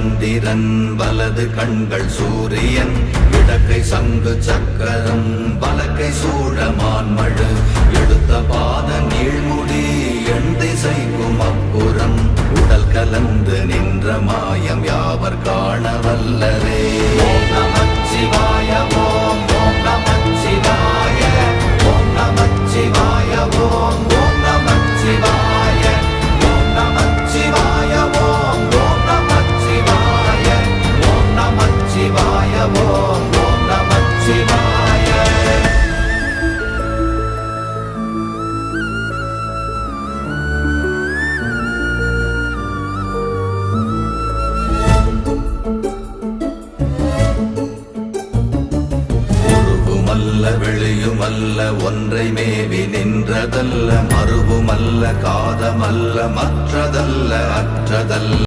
சந்திரன் வலது கண்கள் சூரியன் இடக்கை சங்கு சக்கரம் வலக்கை சூழமான்மழு எடுத்த பாத நீழ்முடி எண் திசைக்கும் அப்புறம் உடல் கலந்து நின்ற மாயம் யாவர் காண வல்லரே. ஓம் நமச்சிவாய ஓம் ஓம் நமச்சிவாய ஓம் நமச்சிவாய ஓம் ஓம் நமச்சிவாய ஓம் நமச்சிவாய ஓம் ஓம் நமச்சிவாய ஓம் நமச்சிவாய ஓம் ஓம் நமச்சிவாய. வெளியுமல்ல ஒன்றை மேவி நின்றதல்ல மறுவுமல்ல காதமல்ல மற்றதல்ல அற்றதல்ல